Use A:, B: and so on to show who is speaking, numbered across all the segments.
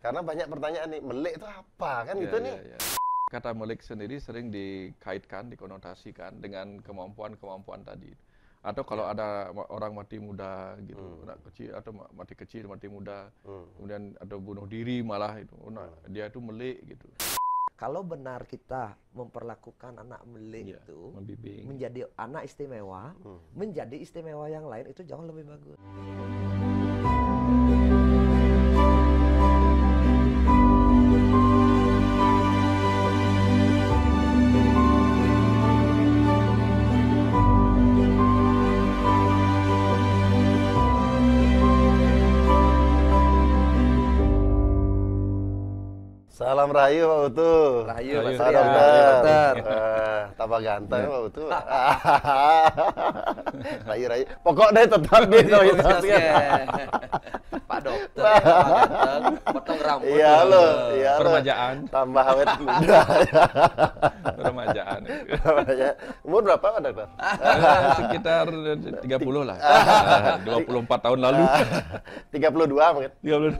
A: Karena banyak pertanyaan nih, melik itu apa kan gitu nih.
B: Kata melik sendiri sering dikaitkan, dikonotasikan dengan kemampuan-kemampuan tadi. Atau kalau ada orang mati muda gitu, anak kecil atau mati kecil, mati muda, kemudian atau bunuh diri malah itu, dia itu melik gitu.
C: Kalau benar kita memperlakukan anak melik itu
B: membimbing,
C: menjadi anak istimewa, menjadi istimewa yang lain itu jauh lebih bagus.
A: Salam rahayu Pak Utu.
C: Rahayu
A: Pak
C: Pak
A: Dokter. Tambah ganteng Pak Utu. Rahayu. Pokok deh tetap gitu.
C: Pak Dokter ya, tambah ganteng, potong rambut.
A: Iya loh.
B: permajaan,
A: Tambah awet muda.
B: permajaan.
A: Umur berapa Pak Dokter?
B: Sekitar 30 lah, 24 tahun lalu.
A: 32 mungkin.
B: 32.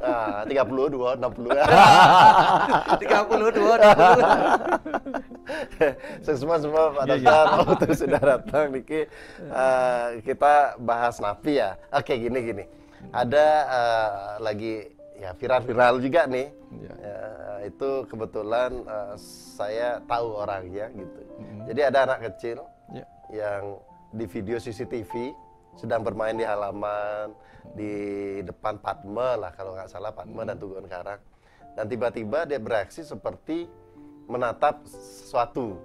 A: 32, 60.
C: 32.
A: Semua Pak Dokter, Pak Utu sudah datang Niki. Kita bahas napi ya. Oke, gini. Ada lagi ya viral juga nih. Itu kebetulan saya tahu orangnya gitu. Jadi ada anak kecil yang di video CCTV sedang bermain di halaman di depan Padma lah kalau nggak salah, Padma dan Tugun Karang. Dan tiba-tiba dia bereaksi seperti menatap sesuatu.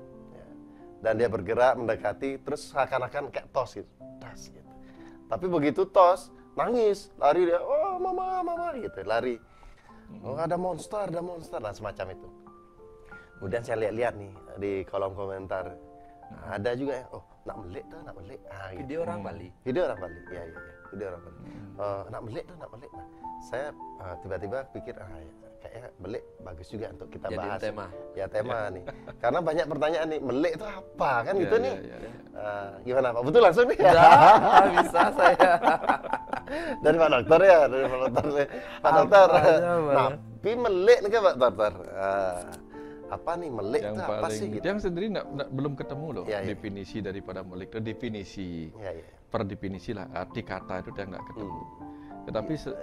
A: Dan dia bergerak mendekati, terus seakan-akan kayak tos gitu. Tas gitu. Tapi begitu tos, nangis, lari dia, oh mama gitu, lari. Oh ada monster, nah semacam itu. Kemudian saya lihat-lihat nih di kolom komentar, ada juga yang, oh nak melik. Gitu.
C: Video orang Bali.
A: Iya, video orang Bali. Nak melik. Nah, saya tiba-tiba pikir, kayaknya melik bagus juga untuk kita
C: Jadi
A: bahas.
C: tema
A: Nih. Karena banyak pertanyaan nih, melik itu apa kan gitu nih. Gimana Pak? Betul langsung nih?
C: Bisa saya.
A: Dari Pak Dokter ya, Pak Dokter. Napi melik nih kan Pak Dokter. Apa nih melik itu apa sih gitu?
B: Yang sendiri belum ketemu loh definisi daripada melik. Definisi per definisi lah, arti kata itu yang nggak ketemu.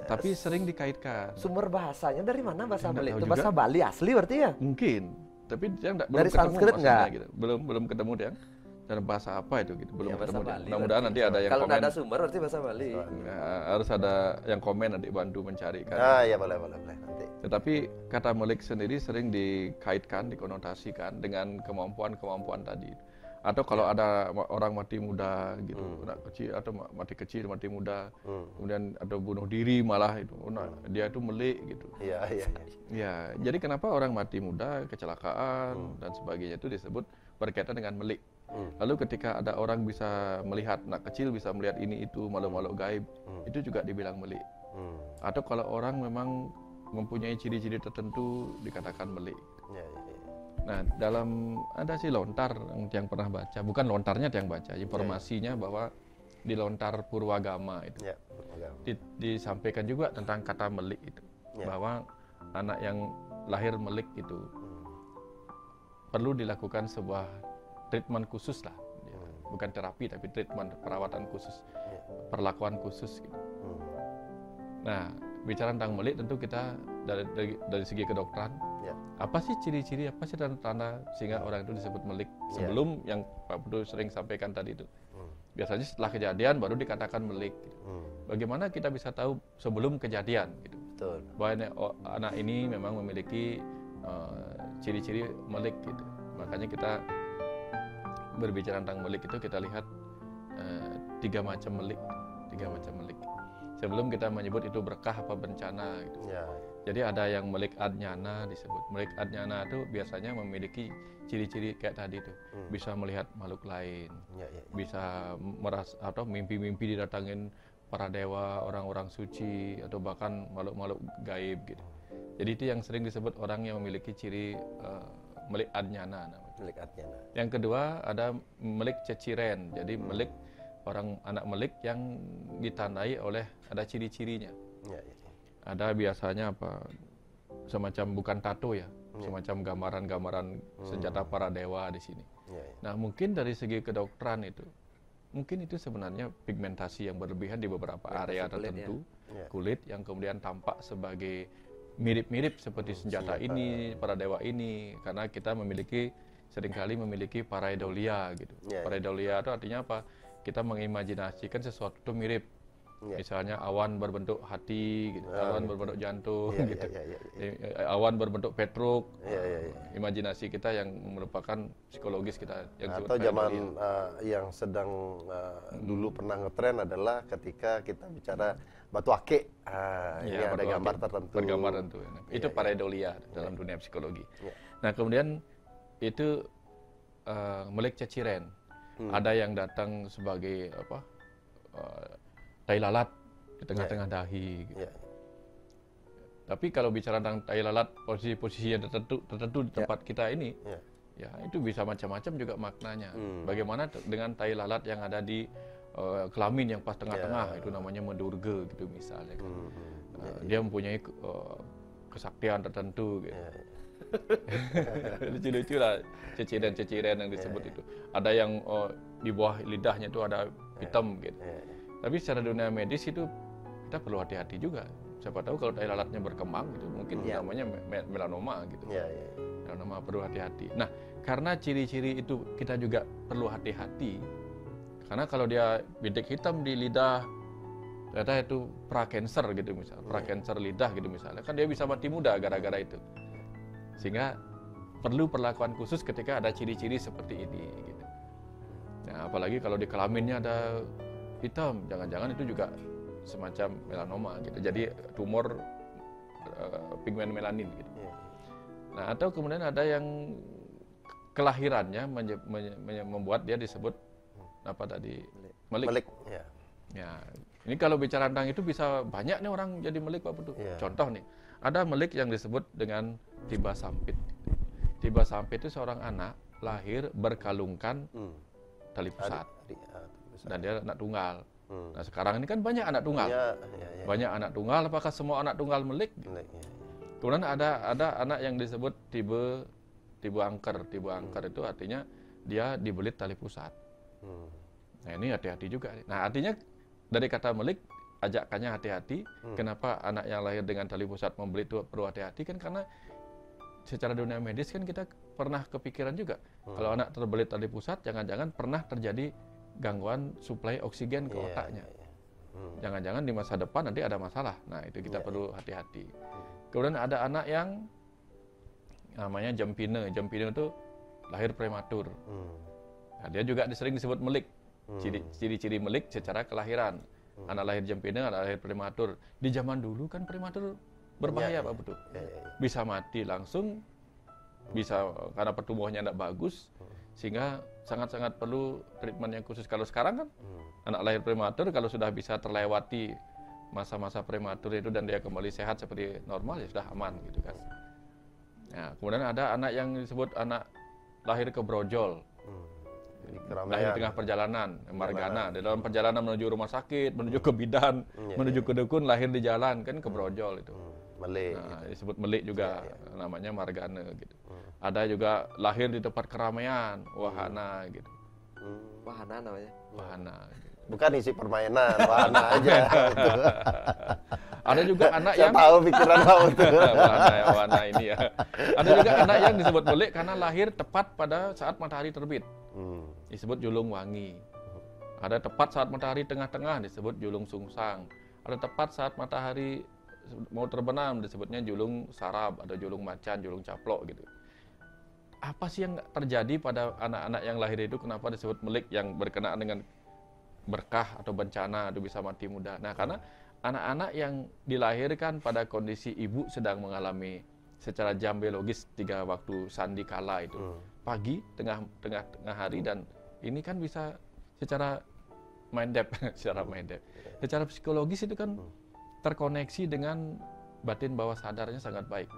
B: Tapi sering dikaitkan.
C: Sumber bahasanya dari mana bahasa melik? Itu bahasa Bali asli berarti ya?
B: Mungkin, tapi dia belum
C: dari
B: ketemu
C: Sanskrit nggak?
B: Gitu. Belum ketemu dia. Dan bahasa apa itu gitu, belum
C: Ya,
B: ketemu.
C: Bali,
B: Mudah-mudahan nanti ada yang
C: kalau
B: komen.
C: nggak ada sumber berarti bahasa Bali.
B: Harus ada yang komen nanti bantu mencarikan.
A: Iya boleh nanti.
B: Tetapi kata melik sendiri sering dikaitkan, dikonotasikan dengan kemampuan-kemampuan tadi. Atau kalau ada orang mati muda gitu, anak kecil atau mati kecil, mati muda, kemudian atau bunuh diri malah itu, dia itu melik gitu. Iya. Jadi kenapa orang mati muda, kecelakaan dan sebagainya itu disebut berkaitan dengan melik. Lalu ketika ada orang bisa melihat, anak kecil bisa melihat ini itu, makhluk-makhluk gaib, itu juga dibilang melik. Atau kalau orang memang mempunyai ciri-ciri tertentu dikatakan melik. Nah, ada sih lontar yang pernah baca, bukan lontarnya yang baca, informasinya bahwa di lontar Purwagama itu disampaikan juga tentang kata melik itu, bahwa anak yang lahir melik itu perlu dilakukan sebuah treatment khusus lah, bukan terapi tapi treatment, perawatan khusus, perlakuan khusus gitu. Nah, bicara tentang melik tentu kita dari segi kedokteran, apa sih ciri-ciri, apa sih tanda-tanda sehingga orang itu disebut melik sebelum yang Pak Putu sering sampaikan tadi itu. Biasanya setelah kejadian baru dikatakan melik. Bagaimana kita bisa tahu sebelum kejadian gitu.
A: Betul.
B: Bahwa anak ini memang memiliki ciri-ciri melik gitu. Makanya kita berbicara tentang melik itu kita lihat 3 macam melik. Sebelum kita menyebut itu berkah apa bencana gitu. Jadi ada yang melik adnyana disebut. Melik adnyana itu biasanya memiliki ciri-ciri kayak tadi tuh. Bisa melihat makhluk lain. Bisa merasa atau mimpi-mimpi didatangin para dewa, orang-orang suci atau bahkan makhluk-makhluk gaib gitu. Jadi itu yang sering disebut orang yang memiliki ciri melik adnyana namanya. Yang kedua ada melik ceciren. Jadi melik anak melik yang ditandai oleh ada ciri-cirinya. Ada biasanya semacam bukan tato ya, semacam gambaran-gambaran senjata para dewa di sini. Nah, mungkin dari segi kedokteran itu, mungkin itu sebenarnya pigmentasi yang berlebihan di beberapa area tertentu, kulit yang kemudian tampak sebagai mirip-mirip seperti senjata ini, para dewa ini, karena kita seringkali memiliki pareidolia gitu. Pareidolia itu artinya apa? Kita mengimajinasikan sesuatu itu mirip. Misalnya awan berbentuk hati, gitu. Awan berbentuk jantung, gitu. Awan berbentuk petruk. Imajinasi kita yang merupakan psikologis kita. Yang
A: atau zaman yang sedang dulu pernah ngetren adalah ketika kita bicara batu ake, ini ada gambar tertentu.
B: Bergambar tertentu. Itu pareidolia dalam dunia psikologi. Nah, kemudian itu melek ceciren. Ada yang datang sebagai apa? Tai lalat di tengah-tengah dahi. Gitu. Tapi kalau bicara tentang tai lalat posisi-posisi yang tertentu di tempat kita ini, ya itu bisa macam-macam juga maknanya. Bagaimana dengan tai lalat yang ada di kelamin yang pas tengah-tengah, itu namanya medurga gitu misalnya. Kan. Dia mempunyai kesaktian tertentu. Gitu. Lucu-lucu lah ceciren-ceciren yang disebut itu. Ada yang di bawah lidahnya itu ada hitam gitu. Tapi secara dunia medis itu kita perlu hati-hati juga. Siapa tahu kalau tai lalatnya berkembang itu mungkin namanya melanoma gitu. Melanoma perlu hati-hati. Nah, karena ciri-ciri itu kita juga perlu hati-hati. Karena kalau dia bintik hitam di lidah, ternyata itu prakanker gitu misalnya, prakanker lidah gitu misalnya, kan dia bisa mati muda gara-gara itu. Sehingga perlu perlakuan khusus ketika ada ciri-ciri seperti ini gitu. Nah, apalagi kalau di kelaminnya ada hitam, jangan-jangan itu juga semacam melanoma gitu. Jadi tumor pigmen melanin gitu. Nah, atau kemudian ada yang kelahirannya membuat dia disebut apa tadi? Melik. Ya. Ini kalau bicara tentang itu bisa banyak nih orang jadi melik Pak Putu. Contoh nih, ada melik yang disebut dengan tiba sampit. Tiba sampit itu seorang anak lahir berkalungkan tali pusat. Dan dia anak tunggal. Nah, sekarang ini kan banyak anak tunggal. Banyak anak tunggal, apakah semua anak tunggal melik? Kemudian ada anak yang disebut tiba angker. Tiba angker itu artinya dia dibelit tali pusat. Nah, ini hati-hati juga. Nah, artinya dari kata melik, ajakannya hati-hati. Kenapa anak yang lahir dengan tali pusat membelit itu perlu hati-hati? Kan karena secara dunia medis kan kita pernah kepikiran juga. Kalau anak terbelit tali pusat, jangan-jangan pernah terjadi gangguan suplai oksigen ke otaknya. Jangan-jangan di masa depan nanti ada masalah. Nah, itu kita perlu hati-hati. Kemudian ada anak yang namanya jempine. Jempine itu lahir prematur. Nah, dia juga sering disebut melik. Ciri-ciri melik secara kelahiran. Anak lahir jempine, anak lahir prematur. Di zaman dulu kan prematur berbahaya Pak Putu. Bisa mati langsung, bisa karena pertumbuhannya tidak bagus. Sehingga sangat-sangat perlu treatment yang khusus. Kalau sekarang kan anak lahir prematur kalau sudah bisa terlewati masa-masa prematur itu dan dia kembali sehat seperti normal ya sudah aman gitu kan. Nah, kemudian ada anak yang disebut anak lahir kebrojol. Lahir di tengah perjalanan, margana. Di dalam perjalanan menuju rumah sakit, menuju ke bidan, menuju ke dukun, lahir di jalan kan kebrojol itu.
A: Melik.
B: Nah, disebut melik juga namanya margana gitu. Ada juga lahir di tempat keramaian, wahana gitu.
C: Wahana namanya.
B: Wahana. Gitu.
A: Bukan isi permainan, wahana aja. Gitu.
B: Ada juga anak
A: Saya
B: yang
A: tahu pikiran kamu tuh.
B: wahana ini ya. Ada juga anak yang disebut melik karena lahir tepat pada saat matahari terbit. Disebut julung wangi. Ada tepat saat matahari tengah-tengah disebut julung sungsang. Ada tepat saat matahari mau terbenam disebutnya julung sarab, ada julung macan, julung caplok gitu. Apa sih yang terjadi pada anak-anak yang lahir itu kenapa disebut melik yang berkenaan dengan berkah atau bencana atau bisa mati muda? Nah, karena anak-anak yang dilahirkan pada kondisi ibu sedang mengalami secara jam biologis 3 waktu sandi kala itu. Pagi, tengah hari dan ini kan bisa secara mindep, secara psikologis itu kan terkoneksi dengan batin bawah sadarnya sangat baik.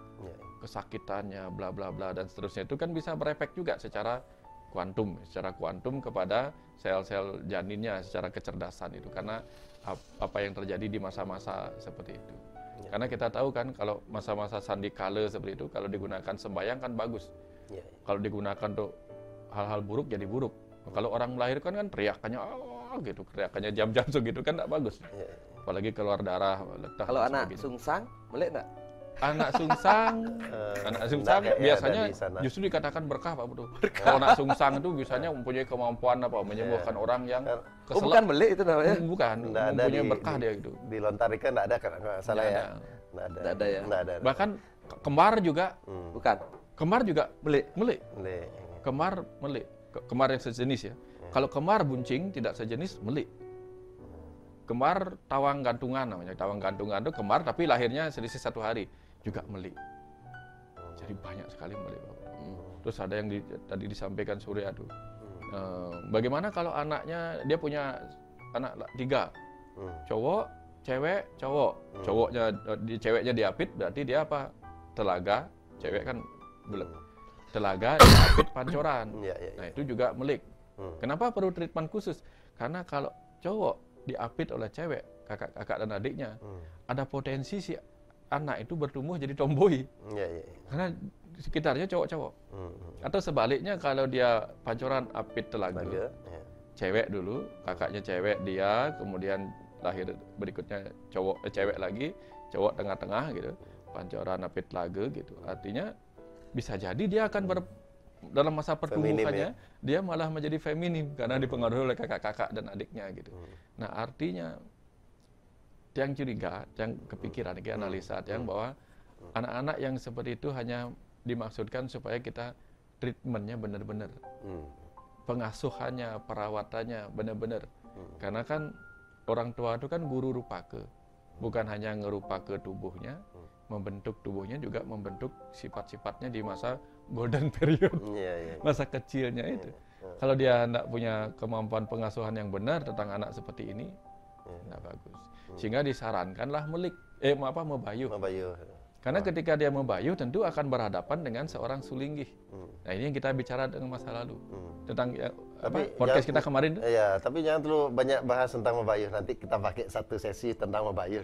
B: Kesakitannya, bla bla bla dan seterusnya itu kan bisa berefek juga secara kuantum kepada sel-sel janinnya secara kecerdasan itu karena apa yang terjadi di masa-masa seperti itu. Karena kita tahu kan kalau masa-masa sandi kala seperti itu kalau digunakan sembahyang kan bagus.
A: Ya.
B: Kalau digunakan untuk hal-hal buruk jadi buruk. Kalau orang melahirkan kan teriakannya gitu, teriakannya jam-jam segitu kan tidak bagus.
A: Ya.
B: Apalagi keluar darah, letah.
C: Kalau
B: dan
C: anak
B: sebagainya.
C: sungsang, boleh nggak?
B: Anak sungsang, anak sungsang
A: enggak, ya,
B: biasanya
A: ada di sana.
B: justru dikatakan berkah Pak Betul. Kalau anak sungsang itu biasanya mempunyai kemampuan menyembuhkan orang yang
C: Oh,
B: keselak.
C: bukan belik itu namanya?
B: Bukan,
A: Nggak ada
B: mempunyai
A: di-
B: berkah dia gitu.
A: Di Lontarikan nggak ada kan, nggak salah
B: Nggak
A: ya.
B: ada.
C: Nggak ada ya?
A: Nggak ada.
B: Bahkan kembar juga,
C: Bukan.
B: kembar juga
C: Belik.
B: melik.
A: Nih.
B: Kembar melik. Kembar yang sejenis ya. Kalau kembar buncing tidak sejenis melik. Kembar tawang gantungan namanya. Tawang gantungan itu kembar tapi lahirnya selisih 1 hari juga melik. Jadi banyak sekali melik. Terus ada yang tadi disampaikan Surya tuh. Bagaimana kalau anaknya dia punya anak 3, cowok, cewek, cowok. Cowoknya ceweknya diapit berarti dia apa? Telaga, cewek kan belum. Telaga, diapit, pancoran.
A: Ya, ya, ya.
B: Nah itu juga melik. Kenapa perlu treatment khusus? Karena kalau cowok diapit oleh cewek, kakak dan adiknya, ada potensi si anak itu bertumbuh jadi tomboy.
A: Ya, ya, ya.
B: Karena di sekitarnya cowok-cowok. Atau sebaliknya kalau dia pancoran apit telaga,
A: Naga, ya.
B: cewek dulu, kakaknya cewek dia, kemudian lahir berikutnya cewek lagi, cowok tengah-tengah gitu, pancoran apit telaga gitu. Artinya bisa jadi dia akan dalam masa pertumbuhannya dia malah menjadi feminim karena dipengaruhi oleh kakak-kakak dan adiknya gitu. Nah artinya yang curiga, yang kepikiran, yang analisa, yang bahwa anak-anak yang seperti itu hanya dimaksudkan supaya kita treatmentnya benar-benar, pengasuhannya, perawatannya benar-benar. Karena kan orang tua itu kan guru rupake, bukan hanya ngerupake tubuhnya, membentuk tubuhnya juga membentuk sifat-sifatnya di masa golden period,
A: Ya, ya.
B: masa kecilnya itu. Kalau dia tidak punya kemampuan pengasuhan yang benar tentang anak seperti ini, tidak bagus. Sehingga disarankanlah mebayuh.
A: Mabayu.
B: Karena ketika dia mebayuh tentu akan berhadapan dengan seorang sulinggih. Nah ini yang kita bicara dengan masa lalu. Tentang podcast kita kemarin.
A: Iya, tapi jangan terlalu banyak bahas tentang mabayuh. Nanti kita pakai satu sesi tentang mabayuh.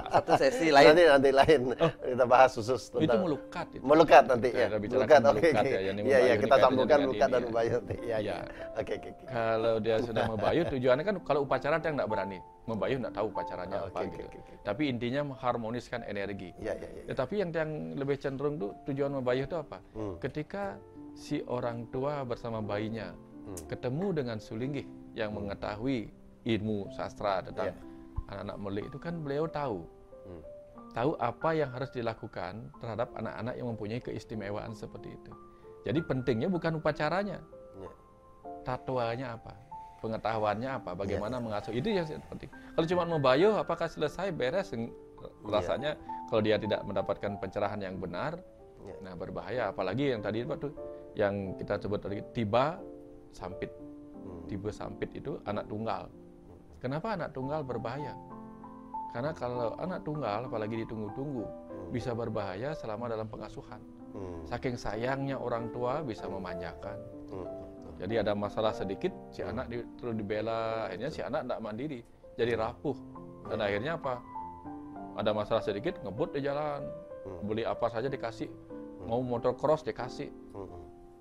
C: Satu sesi lain.
A: Nanti lain. Kita bahas khusus tentang
B: Itu melukat. Itu.
A: melukat nanti ya.
B: Kita bicarakan
A: Melukat, oke.
B: melukat ya, yang
A: Iya,
B: mabayuh
A: iya,
B: ini
A: kita
B: kaitannya
A: sambungkan
B: dengan
A: melukat
B: ini
A: dan
B: ya.
A: mabayuh nanti. Iya,
B: Iya.
A: iya. Oke.
B: Kalau dia sudah mebayuh, tujuannya kan kalau upacara dia nggak berani. Mebayuh nggak tahu upacaranya apa
A: Oke,
B: gitu.
A: oke.
B: Tapi intinya mengharmoniskan energi.
A: Iya, iya, iya.
B: Tetapi yang lebih cenderung tuh tujuan mebayuh itu apa? Ketika si orang tua bersama bayinya ketemu dengan sulinggih yang mengetahui ilmu sastra tentang anak-anak melik itu kan beliau tahu apa yang harus dilakukan terhadap anak-anak yang mempunyai keistimewaan seperti itu. Jadi pentingnya bukan upacaranya,
A: Iya.
B: tatuanya apa, pengetahuannya apa, bagaimana mengasuh, itu yang penting. Kalau cuma mebayuh apakah selesai beres? Rasanya kalau dia tidak mendapatkan pencerahan yang benar, nah berbahaya. Apalagi yang tadi itu yang kita sebut tadi tiba sampit. Tiba sampit itu anak tunggal. Kenapa anak tunggal berbahaya? Karena kalau anak tunggal apalagi ditunggu-tunggu bisa berbahaya selama dalam pengasuhan. Saking sayangnya orang tua bisa memanjakan. Jadi ada masalah sedikit si anak terus dibela, akhirnya si anak tidak mandiri, jadi rapuh. Dan akhirnya apa? Ada masalah sedikit ngebut di jalan. Beli apa saja dikasih. Mau motor cross dikasih.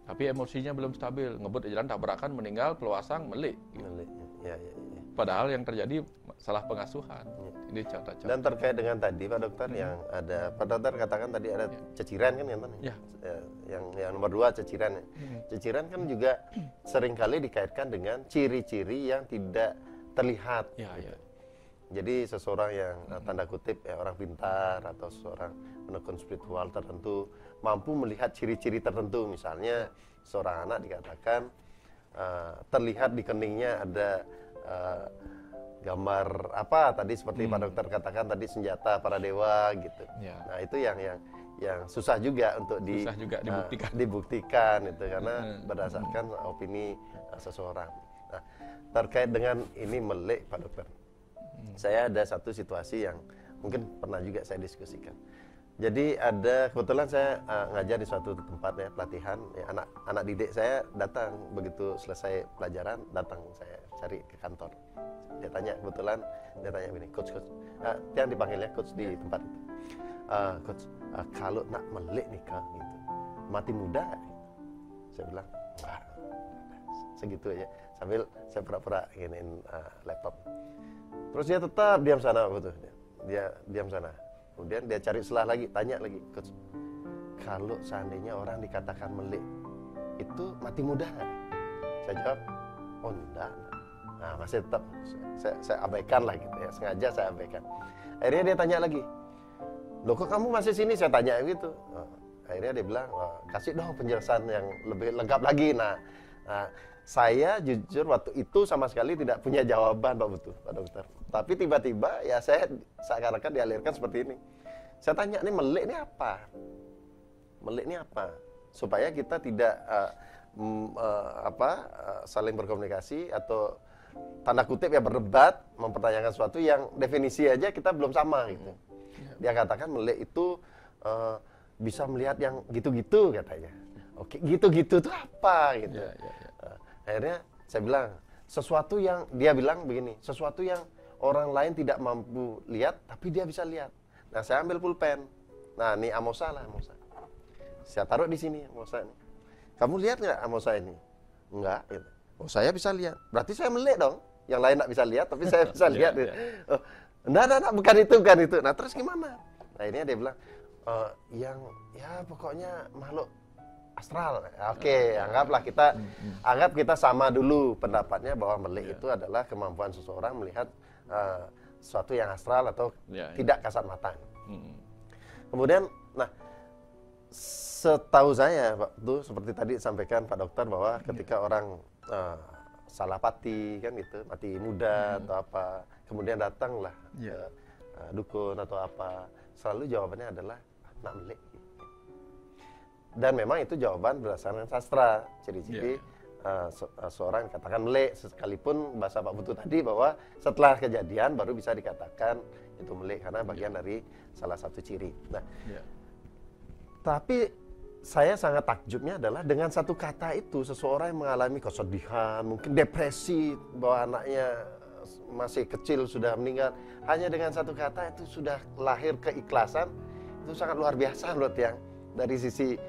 B: Tapi emosinya belum stabil, ngebut di jalan tabrakan, meninggal, peluasang, melik.
A: Ya.
B: Padahal yang terjadi salah pengasuhan. Ini contoh-contoh.
A: Dan terkait dengan tadi Pak Dokter yang ada, Pak Dokter katakan tadi ada ceciran kan yang mana?
B: Ya.
A: Yang nomor 2 ceciran. Ceciran kan juga seringkali dikaitkan dengan ciri-ciri yang tidak terlihat.
B: Ya.
A: Jadi seseorang yang tanda kutip orang pintar atau seseorang penekun spiritual tertentu mampu melihat ciri-ciri tertentu. Misalnya seorang anak dikatakan terlihat di keningnya ada gambar apa tadi seperti Pak Dokter katakan tadi senjata para dewa gitu.
B: Ya.
A: Nah itu yang susah juga untuk
B: Susah juga
A: dibuktikan itu karena berdasarkan opini seseorang. Nah terkait dengan ini melik Pak Dokter. Saya ada satu situasi yang mungkin pernah juga saya diskusikan. Jadi kebetulan saya ngajar di suatu tempat ya, pelatihan ya, anak didik saya datang begitu selesai pelajaran, datang saya cari ke kantor. Dia tanya begini, coach, yang dipanggilnya coach di tempat itu. Coach, kalau nak melek nikah gitu, mati muda nggak? Saya bilang, enggak, segitu aja. Sambil saya pura-pura giniin laptop. Terus dia tetap diam sana betul. Dia diam sana. Kemudian dia cari selah lagi, tanya lagi, coach, kalau seandainya orang dikatakan melek, itu mati muda nggak? Saya jawab, oh enggak. Nah, masih tetap saya abaikan lah gitu ya, sengaja saya abaikan. Akhirnya dia tanya lagi, loh kok kamu masih sini? Saya tanya gitu. Akhirnya dia bilang, kasih dong penjelasan yang lebih lengkap lagi. Nah, saya jujur waktu itu sama sekali tidak punya jawaban Pak Dokter. Tapi tiba-tiba ya saya seakan-akan dialirkan seperti ini. Saya tanya, nih melek ini apa? Melek ini apa? Supaya kita tidak saling berkomunikasi atau tanda kutip ya berdebat, mempertanyakan sesuatu yang definisi aja kita belum sama gitu. Dia katakan melek itu bisa melihat yang gitu-gitu katanya. Oke, gitu-gitu itu apa gitu. Akhirnya saya bilang, dia bilang begini, sesuatu yang orang lain tidak mampu lihat, tapi dia bisa lihat. Nah, saya ambil pulpen. Nah, ini Amosa lah, Amosa. Saya taruh di sini, Amosa ini. Kamu lihat nggak Amosa ini? Enggak. Gitu. Oh, saya bisa lihat. Berarti saya melek dong. Yang lain nggak bisa lihat, tapi saya bisa lihat. Gitu. Oh, enggak, bukan itu. Nah, terus gimana? Nah, ini dia bilang, pokoknya makhluk astral. Oke, anggap kita sama dulu pendapatnya bahwa melek itu adalah kemampuan seseorang melihat sesuatu yang astral atau tidak kasat mata. Kemudian, nah, setahu saya waktu seperti tadi disampaikan Pak Dokter bahwa ketika orang salah pati kan gitu, mati muda atau apa, kemudian datanglah dukun atau apa, selalu jawabannya adalah nak melek. Dan memang itu jawaban berdasarkan sastra, ciri-ciri seorang katakan melek, sekalipun bahasa Pak Putu tadi bahwa setelah kejadian baru bisa dikatakan itu melek karena bagian dari salah satu ciri. Nah, tapi saya sangat takjubnya adalah dengan satu kata itu seseorang yang mengalami kesedihan, mungkin depresi bahwa anaknya masih kecil sudah meninggal, hanya dengan satu kata itu sudah lahir keikhlasan. Itu sangat luar biasa menurut yang dari sisi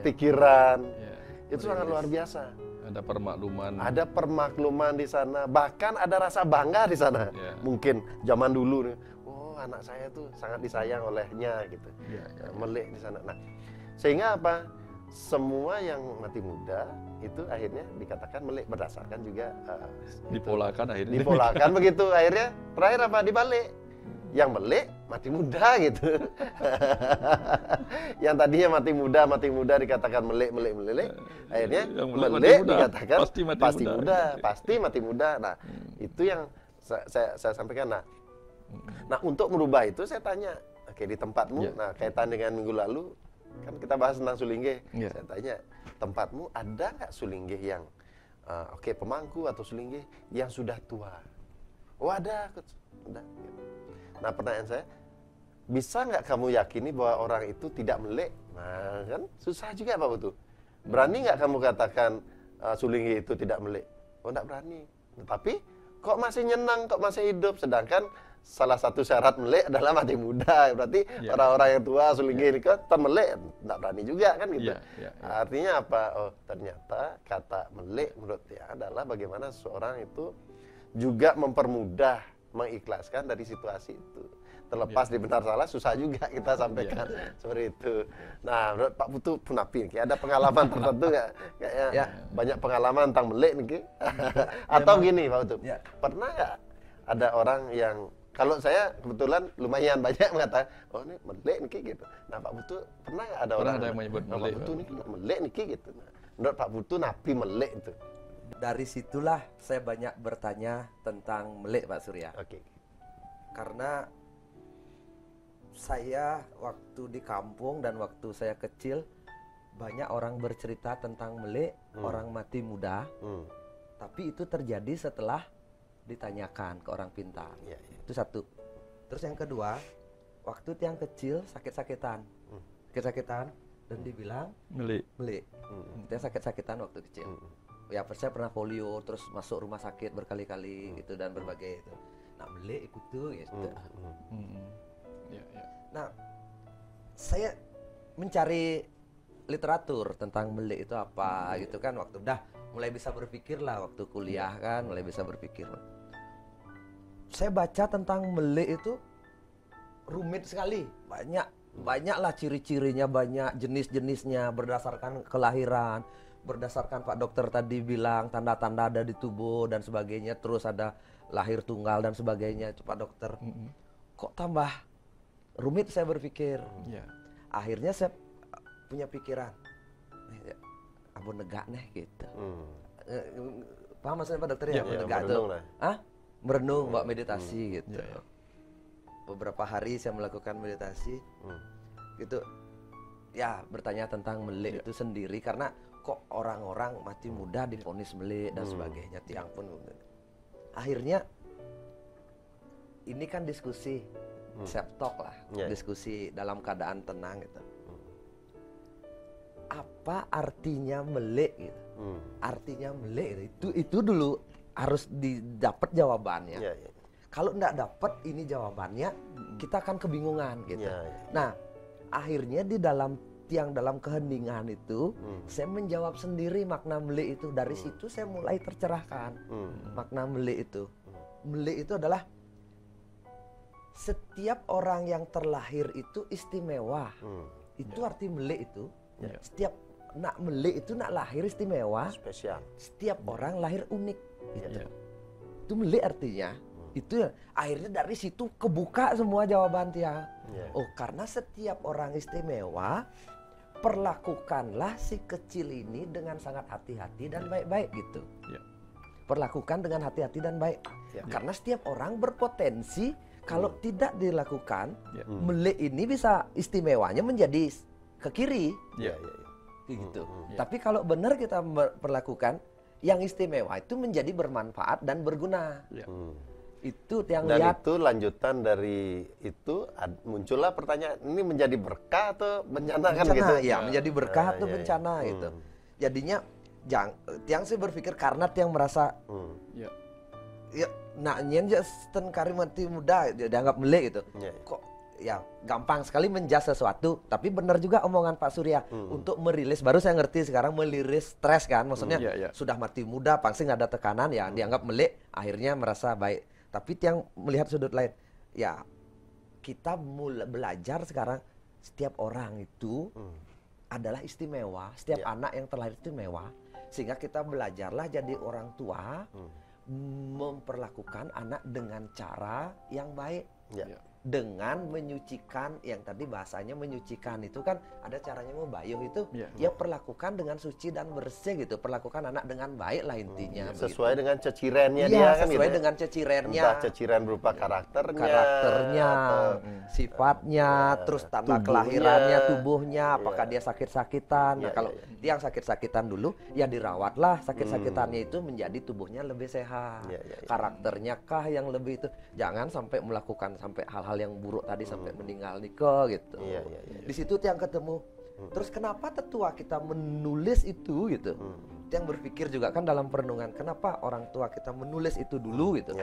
A: pikiran. Itu sangat luar biasa. Ada permakluman di sana, bahkan ada rasa bangga di sana. Mungkin zaman dulu, oh anak saya tuh sangat disayang olehnya gitu. Melek di sana. Nah, sehingga apa? Semua yang mati muda itu akhirnya dikatakan melek berdasarkan juga dipolakan begitu. Akhirnya terakhir apa? Dibalik. Yang melek mati muda gitu. Yang tadinya mati muda dikatakan melek. Akhirnya melek dikatakan pasti mati muda. Nah, itu yang saya sampaikan. Nah, untuk merubah itu saya tanya, oke, di tempatmu, nah kaitan dengan minggu lalu kan kita bahas tentang sulingge. Saya tanya, tempatmu ada nggak sulingge yang pemangku atau sulingge yang sudah tua? Oh ada, Coach. Ada. Nah, pertanyaan saya, bisa nggak kamu yakini bahwa orang itu tidak melek? Nah, kan susah juga Pak Putu. Berani nggak kamu katakan sulingge itu tidak melek? Oh, nggak berani. Tapi kok masih nyenang, kok masih hidup? Sedangkan salah satu syarat melek adalah mati muda. Berarti orang-orang yang tua sulingge ini kan melek, nggak berani juga kan gitu. Artinya apa? Oh, ternyata kata melek menurut dia adalah bagaimana seseorang itu juga mempermudah, mengikhlaskan dari situasi itu. Terlepas di benar salah, susah juga kita sampaikan seperti itu. Nah, menurut Pak Putu Punapi, ada pengalaman tertentu nggak? Kayaknya banyak pengalaman tentang melek nih. Atau gini Pak Putu, pernah nggak ada orang yang, kalau saya kebetulan lumayan banyak mengatakan, oh ini melek nih gitu. Nah, Pak Putu pernah nggak ada orang
B: yang menyebut melek?
A: Pak Putu nih melek nih gitu. Nah, menurut Pak Putu napi melek itu.
C: Dari situlah saya banyak bertanya tentang melek, Pak Surya. Karena saya waktu di kampung dan waktu saya kecil banyak orang bercerita tentang melek, orang mati muda. Tapi itu terjadi setelah ditanyakan ke orang pintar. Itu satu. Terus yang kedua, waktu tiang kecil sakit-sakitan dan dibilang
B: Meli.
C: Tiang sakit-sakitan waktu kecil. Ya saya pernah polio, terus masuk rumah sakit berkali-kali gitu dan berbagai itu. Nah meli ikut tuh gitu.
B: Ya, ya.
C: Nah saya mencari literatur tentang meli itu apa gitu kan, waktu udah mulai bisa berpikir lah waktu kuliah kan, mulai bisa berpikir. Saya baca tentang meli itu rumit sekali, banyaklah ciri-cirinya, banyak jenis-jenisnya berdasarkan kelahiran, berdasarkan Pak Dokter tadi bilang tanda-tanda ada di tubuh dan sebagainya, terus ada lahir tunggal dan sebagainya itu Pak Dokter. Kok tambah rumit saya berpikir.
B: Ya.
C: Akhirnya saya punya pikiran, abon negak nih gitu. Paham maksudnya Pak Dokter ya?
B: Ya,
C: Negak
A: merenung
C: tuh.
A: lah.
C: Merenung, mbak meditasi gitu.
B: Ya, ya.
C: Beberapa hari saya melakukan meditasi, gitu. Ya bertanya tentang melik itu sendiri, karena kok orang-orang mati muda divonis melik dan sebagainya, tiang pun. Akhirnya ini kan diskusi, self talk lah, diskusi dalam keadaan tenang gitu. Apa artinya melik gitu? Artinya melik itu dulu harus didapat jawabannya. Kalau enggak dapat ini jawabannya, kita akan kebingungan gitu. Nah, akhirnya di dalam keheningan itu, saya menjawab sendiri makna melik itu. Dari situ saya mulai tercerahkan makna melik itu. Melik itu adalah setiap orang yang terlahir itu istimewa. Itu arti melik itu. Setiap nak melik itu nak lahir istimewa.
A: Spesial.
C: Setiap orang lahir unik gitu. Itu melik artinya. Itu akhirnya dari situ kebuka semua jawaban Tiang. Oh, karena setiap orang istimewa, perlakukanlah si kecil ini dengan sangat hati-hati dan baik-baik gitu. Perlakukan dengan hati-hati dan baik. Karena setiap orang berpotensi kalau tidak dilakukan, melik ini bisa istimewanya menjadi ke kiri. Gitu. Tapi kalau benar kita perlakukan, yang istimewa itu menjadi bermanfaat dan berguna. Itu yang
A: dan
C: lihat.
A: Itu lanjutan dari itu muncullah pertanyaan, ini menjadi berkah atau bencana kan gitu?
C: Ya, menjadi berkah atau bencana gitu. Jadinya Tiang sih berpikir karena Tiang merasa ya nak nyen ten kari mati muda dianggap melik gitu. Kok ya gampang sekali menjas sesuatu, tapi benar juga omongan Pak Surya untuk merilis, baru saya ngerti sekarang, meliris stres kan, maksudnya sudah mati muda pasti nggak ada tekanan ya, dianggap melik, akhirnya merasa baik. Tapi yang melihat sudut lain, ya kita mulai belajar sekarang setiap orang itu adalah istimewa, setiap anak yang terlahir istimewa, sehingga kita belajarlah jadi orang tua memperlakukan anak dengan cara yang baik. Dengan menyucikan, yang tadi bahasanya menyucikan itu kan ada caranya membayuh itu, ya perlakukan dengan suci dan bersih gitu, perlakukan anak dengan baik lah intinya.
A: Sesuai dengan cecirannya dia kan gitu.
C: Sesuai dengan cecirannya.
A: Entah ceciran berupa karakternya,
C: sifatnya, terus tanda kelahirannya, tubuhnya, apakah dia sakit-sakitan. Nah, kalau dia yang sakit-sakitan dulu, ya dirawatlah sakit-sakitannya itu menjadi tubuhnya lebih sehat. Karakternya kah yang lebih itu, jangan sampai melakukan sampai hal-hal yang buruk tadi sampai meninggal nikah gitu. Di situ yang ketemu. Terus kenapa tetua kita menulis itu gitu? Yang berpikir juga kan dalam perenungan, kenapa orang tua kita menulis itu dulu gitu?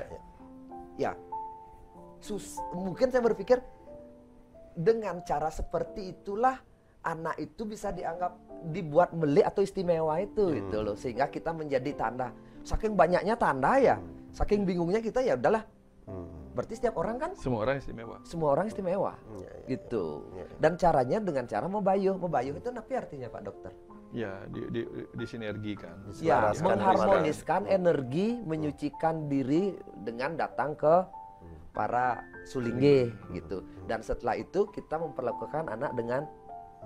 C: Mungkin saya berpikir dengan cara seperti itulah anak itu bisa dibuat melik atau istimewa itu gitu loh, sehingga kita menjadi tanda. Saking banyaknya tanda ya, saking bingungnya kita, ya udahlah. Berarti setiap orang kan
B: semua orang istimewa.
C: Semua orang istimewa. Gitu. Dan caranya dengan cara membayuh. Membayuh itu apa artinya Pak Dokter?
B: Ya, disinergikan.
C: Ya, mengharmoniskan energi, menyucikan diri dengan datang ke para sulingge gitu. Dan setelah itu kita memperlakukan anak dengan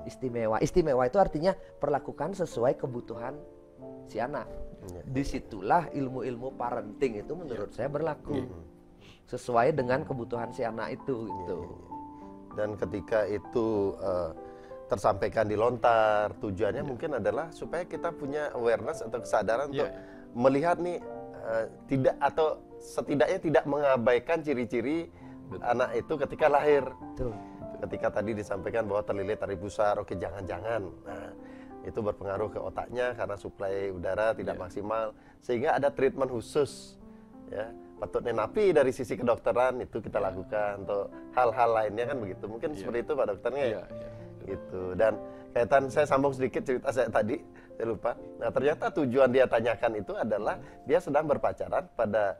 C: istimewa. Istimewa itu artinya perlakukan sesuai kebutuhan si anak. Disitulah ilmu-ilmu parenting itu menurut saya berlaku. Sesuai dengan kebutuhan si anak itu gitu.
A: Dan ketika itu tersampaikan di lontar, tujuannya mungkin adalah supaya kita punya awareness atau kesadaran untuk melihat nih tidak, atau setidaknya tidak mengabaikan ciri-ciri anak itu ketika lahir.
C: Betul.
A: Ketika tadi disampaikan bahwa terlilit tari pusar, oke jangan-jangan. Nah, itu berpengaruh ke otaknya karena suplai udara tidak maksimal, sehingga ada treatment khusus. Ya, patutnya napi dari sisi kedokteran itu kita lakukan untuk hal-hal lainnya kan begitu. Mungkin seperti itu Pak Dokternya ya. Gitu. Dan kaitan saya sambung sedikit cerita saya tadi, saya lupa. Nah, ternyata tujuan dia tanyakan itu adalah dia sedang berpacaran pada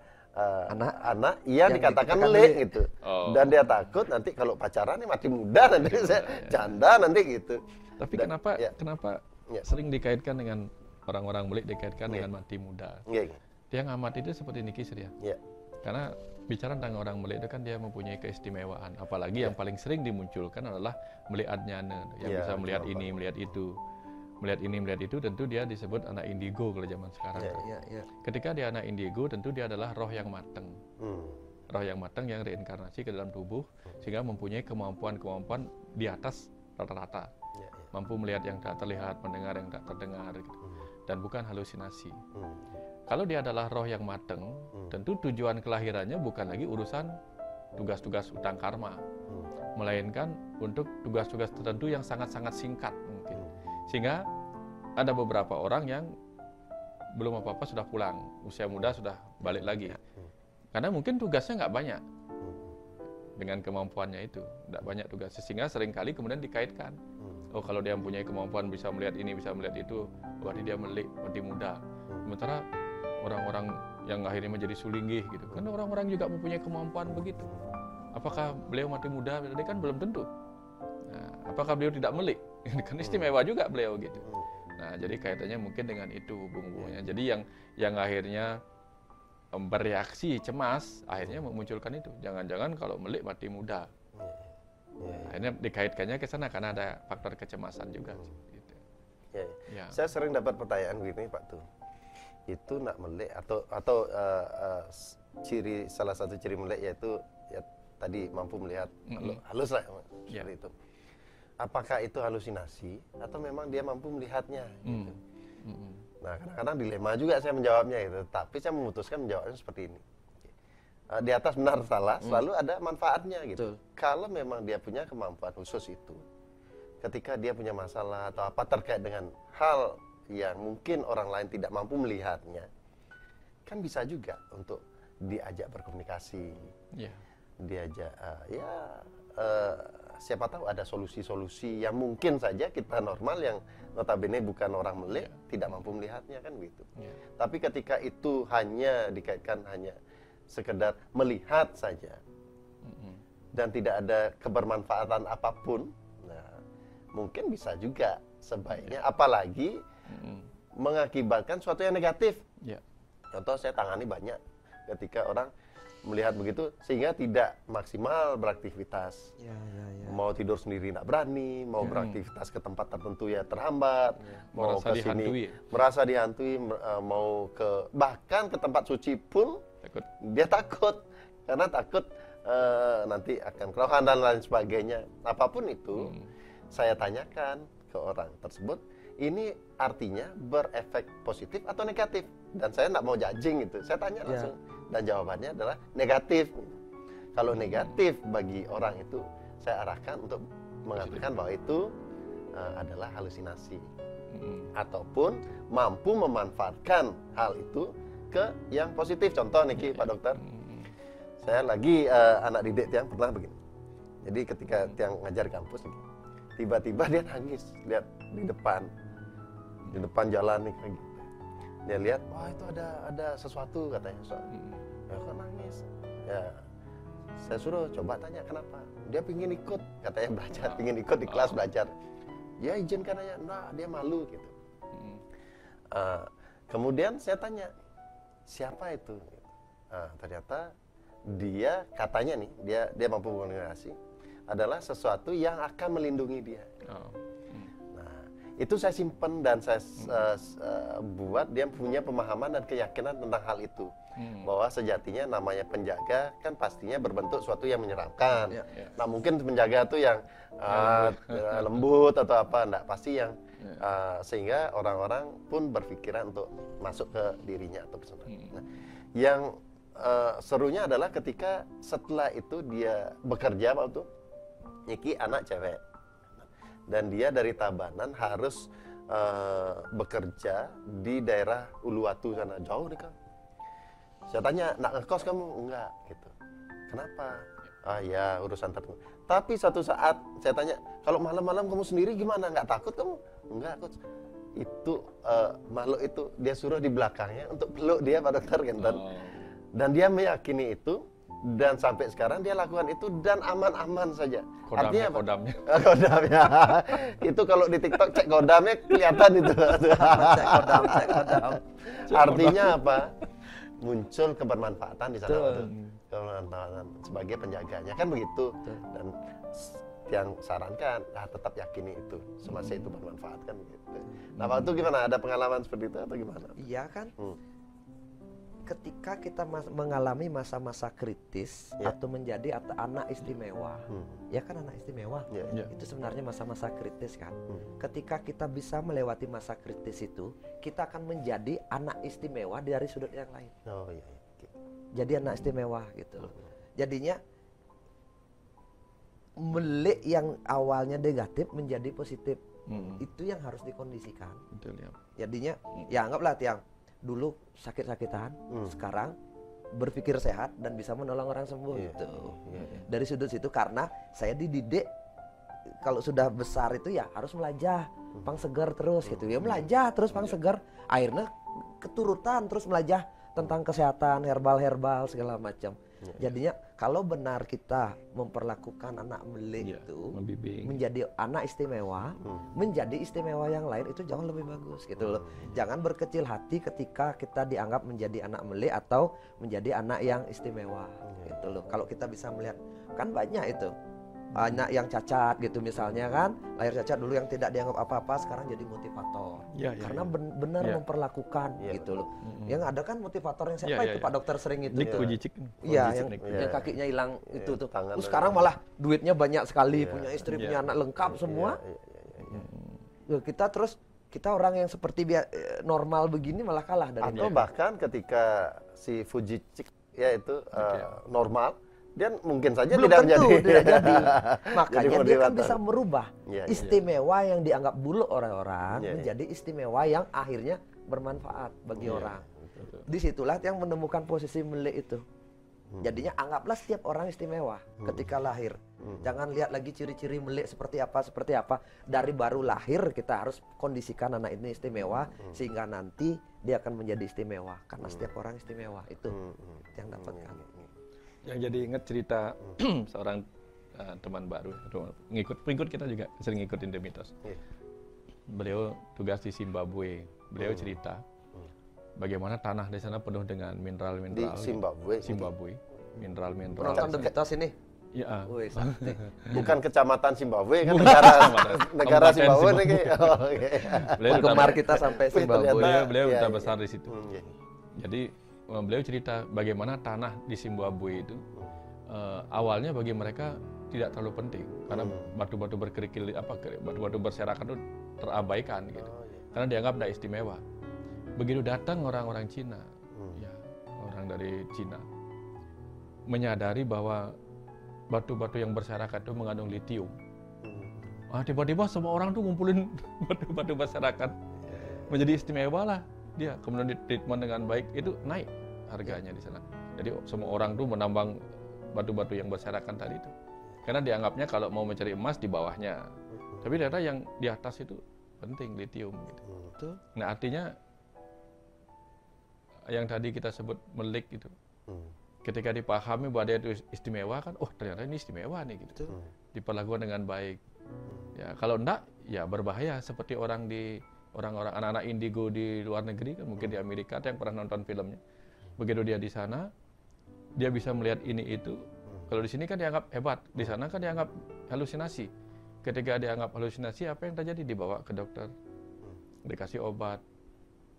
A: anak yang dikatakan melek gitu. Dan dia takut nanti kalau pacaran mati muda nanti saya janda nanti gitu.
B: Tapi kenapa sering dikaitkan dengan orang-orang melek dikaitkan dengan mati muda? Yang amat itu seperti Niki Sri ya. Karena bicara tentang orang melek itu kan dia mempunyai keistimewaan. Apalagi yang paling sering dimunculkan adalah melihat nyana, yang bisa melihat ini, melihat itu. Melihat ini, melihat itu, tentu dia disebut anak indigo kalau zaman sekarang. Ketika dia anak indigo, tentu dia adalah roh yang matang. Roh yang matang yang reinkarnasi ke dalam tubuh, sehingga mempunyai kemampuan-kemampuan di atas rata-rata. Mampu melihat yang tak terlihat, mendengar yang tak terdengar, gitu. Dan bukan halusinasi. Kalau dia adalah roh yang matang, tentu tujuan kelahirannya bukan lagi urusan tugas-tugas utang karma, melainkan untuk tugas-tugas tertentu yang sangat-sangat singkat mungkin. Sehingga ada beberapa orang yang belum apa-apa sudah pulang, usia muda sudah balik lagi. Karena mungkin tugasnya nggak banyak dengan kemampuannya itu, nggak banyak tugas. Sehingga seringkali kemudian dikaitkan. Oh kalau dia mempunyai kemampuan bisa melihat ini, bisa melihat itu, berarti dia mati muda. Sementara orang-orang yang akhirnya menjadi sulinggih gitu, kan orang-orang juga mempunyai kemampuan begitu. Apakah beliau mati muda? Berarti kan belum tentu. Nah, apakah beliau tidak melik? Kan istimewa juga beliau gitu. Nah, jadi kaitannya mungkin dengan itu hubung-hubungnya. Jadi yang akhirnya bereaksi cemas, akhirnya memunculkan itu. Jangan-jangan kalau melik mati muda. Akhirnya dikaitkannya ke sana karena ada faktor kecemasan juga. Gitu.
A: Saya sering dapat pertanyaan begini Pak tuh. Itu nak melek atau salah satu ciri melek yaitu ya tadi mampu melihat halus lah seperti itu. Apakah itu halusinasi atau memang dia mampu melihatnya? Gitu. Nah kadang-kadang dilema juga saya menjawabnya itu, tapi saya memutuskan menjawabnya seperti ini. Di atas benar salah selalu ada manfaatnya gitu. Kalau memang dia punya kemampuan khusus itu, ketika dia punya masalah atau apa terkait dengan hal yang mungkin orang lain tidak mampu melihatnya, kan bisa juga untuk diajak berkomunikasi, diajak siapa tahu ada solusi-solusi yang mungkin saja kita normal yang notabene bukan orang melek tidak mampu melihatnya kan gitu. Tapi ketika itu hanya dikaitkan hanya sekedar melihat saja dan tidak ada kebermanfaatan apapun, nah mungkin bisa juga sebaiknya apalagi mengakibatkan sesuatu yang negatif. Contoh saya tangani banyak ketika orang melihat begitu sehingga tidak maksimal beraktivitas. Mau tidur sendiri tidak berani, mau beraktivitas ke tempat tertentu ya terhambat, mau ke sini merasa dihantui, mau ke bahkan ke tempat suci pun dia takut karena takut nanti akan kerohan dan lain sebagainya. Apapun itu saya tanyakan ke orang tersebut, ini artinya berefek positif atau negatif? Dan saya tidak mau judging gitu, saya tanya langsung. Dan jawabannya adalah negatif. Kalau negatif bagi orang itu, saya arahkan untuk mengatakan bahwa itu adalah halusinasi. Ataupun mampu memanfaatkan hal itu ke yang positif. Contoh Niki, Pak Dokter, saya lagi anak didik Tiang pernah begini. Jadi ketika Tiang ngajar kampus, tiba-tiba dia nangis, lihat di depan jalan nih kayak gitu. Dia lihat, wah itu ada sesuatu katanya. Ya kok nangis? Ya saya suruh coba tanya kenapa. Dia pingin ikut, katanya belajar, pingin ikut di kelas belajar. Ya izinkan aja, nah dia malu gitu. Kemudian saya tanya, siapa itu? Ternyata dia katanya nih, dia mampu komunikasi, adalah sesuatu yang akan melindungi dia. Itu saya simpen dan saya buat dia punya pemahaman dan keyakinan tentang hal itu. Bahwa sejatinya namanya penjaga kan pastinya berbentuk suatu yang menyeramkan. Nah mungkin penjaga itu yang lembut atau apa, enggak, pasti yang sehingga orang-orang pun berpikiran untuk masuk ke dirinya atau personal. Nah, yang serunya adalah ketika setelah itu dia bekerja waktu Iki anak cewek dan dia dari Tabanan harus bekerja di daerah Uluwatu sana, jauh nih Kang. Saya tanya, nak ngekos kamu? Enggak gitu. Kenapa? Ah ya urusan tertentu. Tapi suatu saat saya tanya, kalau malam-malam kamu sendiri gimana? Nggak takut kamu? Enggak Coach. Itu makhluk itu dia suruh di belakangnya untuk peluk dia Pak Dokter Genten. Dan dia meyakini itu dan sampai sekarang dia lakukan itu dan aman-aman saja. Artinya apa?
B: Kodamnya.
A: Kodamnya. Itu kalau di TikTok cek kodamnya kelihatan itu.
C: Cek kodam.
A: Artinya apa? Muncul kebermanfaatan di sana. Kebermanfaatan sebagai penjaganya kan begitu. Dan yang sarankan tetap yakini itu semasa itu bermanfaat kan gitu. Nah waktu gimana? Ada pengalaman seperti itu atau gimana?
C: Iya kan. Ketika kita mengalami masa-masa kritis atau menjadi anak istimewa, ya kan anak istimewa, itu sebenarnya masa-masa kritis kan. Ketika kita bisa melewati masa kritis itu, kita akan menjadi anak istimewa dari sudut yang lain.
A: Oh iya.
C: Jadi anak istimewa gitu loh. Jadinya melik yang awalnya negatif menjadi positif. Itu yang harus dikondisikan.
B: Betul ya.
C: Jadinya ya anggaplah Tiang dulu sakit-sakitan, sekarang berpikir sehat dan bisa menolong orang sembuh gitu. Dari sudut situ karena saya dididik kalau sudah besar itu ya harus melajah, pang segar terus gitu. Ya melajah terus pang segar. Akhirnya keturutan terus melajah tentang kesehatan, herbal segala macam. Jadinya kalau benar kita memperlakukan anak melik itu menjadi anak istimewa, menjadi istimewa yang lain itu jauh lebih bagus gitu loh. Jangan berkecil hati ketika kita dianggap menjadi anak melik atau menjadi anak yang istimewa gitu loh. Kalau kita bisa melihat kan banyak itu anak yang cacat gitu misalnya kan, lahir cacat dulu yang tidak dianggap apa-apa sekarang jadi motivator karena benar memperlakukan gitu loh. Yang ada kan motivator yang siapa itu Pak Dokter sering itu iya yang kakinya hilang itu tuh sekarang malah duitnya banyak sekali, punya istri punya anak lengkap semua. Kita orang yang seperti normal begini malah kalah dari
A: atau bahkan ketika si Fujicik ya itu normal dia mungkin saja
C: belum
A: tidak
C: tentu
A: menjadi.
C: tidak jadi. Makanya
A: jadi
C: dia kan bisa merubah istimewa yang dianggap buluk orang menjadi istimewa yang akhirnya bermanfaat bagi orang. Disitulah yang menemukan posisi melik itu. Jadinya anggaplah setiap orang istimewa ketika lahir. Jangan lihat lagi ciri-ciri melik seperti apa. Dari baru lahir kita harus kondisikan anak ini istimewa sehingga nanti dia akan menjadi istimewa karena setiap orang istimewa itu yang dapatkan.
B: Yang jadi ingat cerita seorang teman baru, pengikut kita juga sering ngikutin The Mitos. Beliau tugas di Zimbabwe. Beliau cerita bagaimana tanah di sana penuh dengan mineral-mineral.
A: Di Zimbabwe.
B: Mineral-mineral.
C: Penonton The Mitos ini.
B: Iya.
A: Bukan kecamatan Zimbabwe kan negara Zimbabwe nih.
C: Penggemar kita sampai Zimbabwe.
B: Beliau udah besar di situ. Jadi beliau cerita bagaimana tanah di Zimbabwe itu awalnya bagi mereka tidak terlalu penting karena batu-batu berkerikil batu-batu berserakan itu terabaikan gitu. Karena dianggap tidak istimewa. Begitu datang orang-orang Cina, orang dari Cina menyadari bahwa batu-batu yang berserakan itu mengandung litium. Tiba-tiba semua orang tuh ngumpulin batu-batu berserakan menjadi istimewa lah. Dia kemudian ditreatment dengan baik, itu naik harganya di sana. Jadi semua orang tuh menambang batu-batu yang berserakan tadi itu. Karena dianggapnya kalau mau mencari emas di bawahnya. Tapi ternyata yang di atas itu penting, litium gitu. Nah artinya yang tadi kita sebut melik itu. Ketika dipahami bahwa dia itu istimewa kan, ternyata ini istimewa nih gitu. Diperlakukan dengan baik. Ya kalau enggak ya berbahaya seperti orang-orang anak-anak indigo di luar negeri kan, mungkin di Amerika yang pernah nonton filmnya. Begitu dia di sana, dia bisa melihat ini itu. Kalau di sini kan dianggap hebat, di sana kan dianggap halusinasi. Ketika dianggap halusinasi, apa yang terjadi? Dibawa ke dokter, dikasih obat.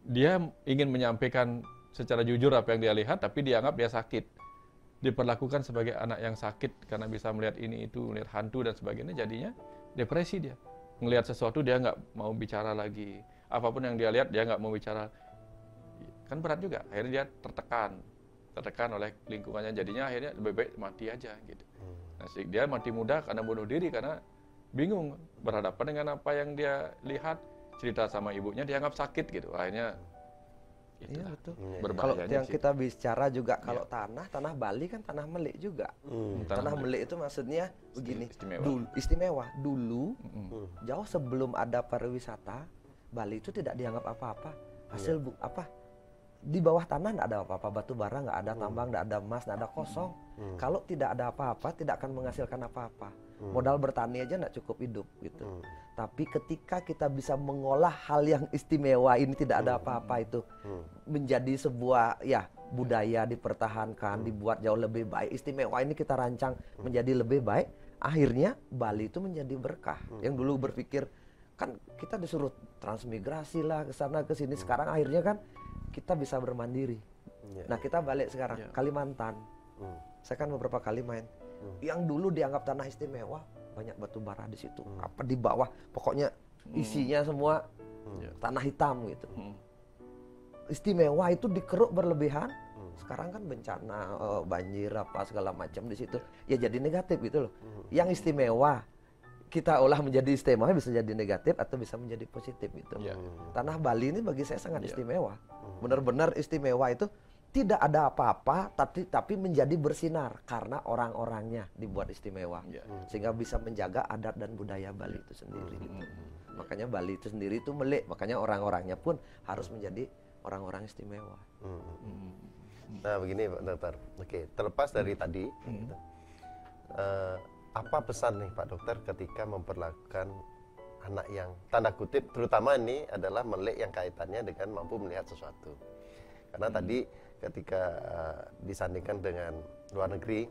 B: Dia ingin menyampaikan secara jujur apa yang dia lihat, tapi dianggap dia sakit. Diperlakukan sebagai anak yang sakit karena bisa melihat ini itu, melihat hantu dan sebagainya. Jadinya depresi dia. Ngelihat sesuatu dia nggak mau bicara lagi. Apapun yang dia lihat dia nggak mau bicara. Kan berat juga. Akhirnya dia tertekan. tertekan oleh lingkungannya, jadinya akhirnya lebih baik mati aja gitu. Nah, dia mati muda karena bunuh diri karena bingung berhadapan dengan apa yang dia lihat, cerita sama ibunya dianggap sakit gitu. Akhirnya
C: iya betul. Kalau
B: Berbahayanya
C: yang
B: sih.
C: kita bicara juga kalau tanah Bali kan tanah melik juga. Tanah melik itu maksudnya begini,
B: Istimewa.
C: istimewa. Dulu jauh sebelum ada pariwisata, Bali itu tidak dianggap apa-apa. Hasil di bawah tanah nggak ada apa-apa, batu bara nggak ada, tambang nggak ada, emas nggak ada, kosong. Kalau tidak ada apa-apa, tidak akan menghasilkan apa-apa. Modal bertani aja nggak cukup hidup gitu. Tapi ketika kita bisa mengolah hal yang istimewa ini, tidak ada apa-apa itu menjadi sebuah budaya dipertahankan, dibuat jauh lebih baik. Istimewa ini kita rancang menjadi lebih baik. Akhirnya Bali itu menjadi berkah. Yang dulu berpikir kan kita disuruh transmigrasi lah ke sana ke sini. Sekarang akhirnya kan kita bisa bermandiri. Nah kita balik sekarang Kalimantan. Saya kan beberapa kali main. Yang dulu dianggap tanah istimewa, banyak batu bara di situ. Apa di bawah, pokoknya isinya semua tanah hitam gitu. Istimewa itu dikeruk berlebihan. Sekarang kan bencana, banjir apa segala macam di situ. Ya jadi negatif gitu loh. Yang istimewa kita olah menjadi istimewa bisa jadi negatif atau bisa menjadi positif gitu. Tanah Bali ini bagi saya sangat istimewa. Benar-benar istimewa itu tidak ada apa-apa tapi menjadi bersinar karena orang-orangnya dibuat istimewa. Sehingga bisa menjaga adat dan budaya Bali itu sendiri gitu. Makanya Bali itu sendiri itu melik, makanya orang-orangnya pun harus menjadi orang-orang istimewa.
A: Nah begini Pak Dokter, oke, terlepas dari tadi, gitu, apa pesan nih Pak Dokter ketika memperlakukan anak yang tanda kutip, terutama ini adalah melek yang kaitannya dengan mampu melihat sesuatu. Karena tadi ketika disandingkan dengan luar negeri,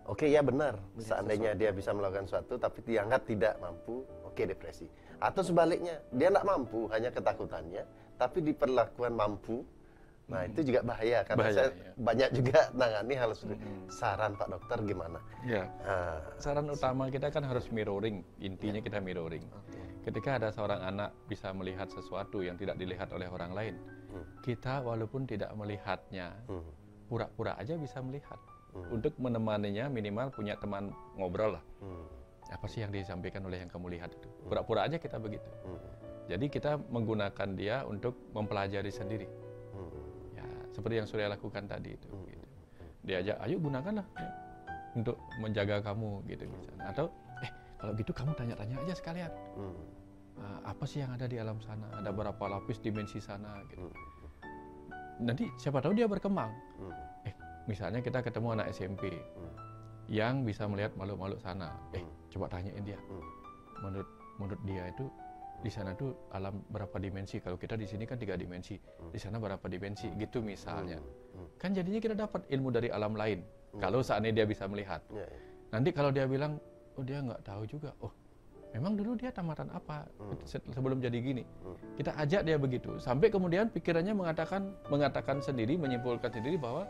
A: oke ya benar, seandainya dia bisa melakukan sesuatu tapi dianggap tidak mampu, oke depresi. Atau sebaliknya, dia tidak mampu, hanya ketakutannya, tapi diperlakukan mampu. Nah itu juga bahaya, karena saya banyak juga nangani hal seperti saran Pak Dokter gimana?
B: Saran utama kita kan harus mirroring, intinya kita mirroring. Ketika ada seorang anak bisa melihat sesuatu yang tidak dilihat oleh orang lain, kita walaupun tidak melihatnya, pura-pura aja bisa melihat. Untuk menemaninya minimal punya teman ngobrol lah. Apa sih yang disampaikan oleh yang kamu lihat itu? Pura-pura aja kita begitu. Jadi kita menggunakan dia untuk mempelajari sendiri. Seperti yang Surya lakukan tadi itu. Gitu. Diajak, ayo gunakanlah ya, untuk menjaga kamu gitu misalnya. Atau kalau gitu kamu tanya-tanya aja sekalian. Apa sih yang ada di alam sana? Ada berapa lapis dimensi sana gitu. Nanti siapa tahu dia berkembang. Misalnya kita ketemu anak SMP yang bisa melihat makhluk-makhluk sana. Coba tanyain dia. Menurut dia itu di sana tuh alam berapa dimensi? Kalau kita di sini kan 3 dimensi, di sana berapa dimensi? Gitu misalnya. Kan jadinya kita dapat ilmu dari alam lain. Kalau seandainya dia bisa melihat. Nanti kalau dia bilang, oh dia nggak tahu juga. Oh, memang dulu dia tamatan apa sebelum jadi gini? Kita ajak dia begitu, sampai kemudian pikirannya mengatakan sendiri, menyimpulkan sendiri bahwa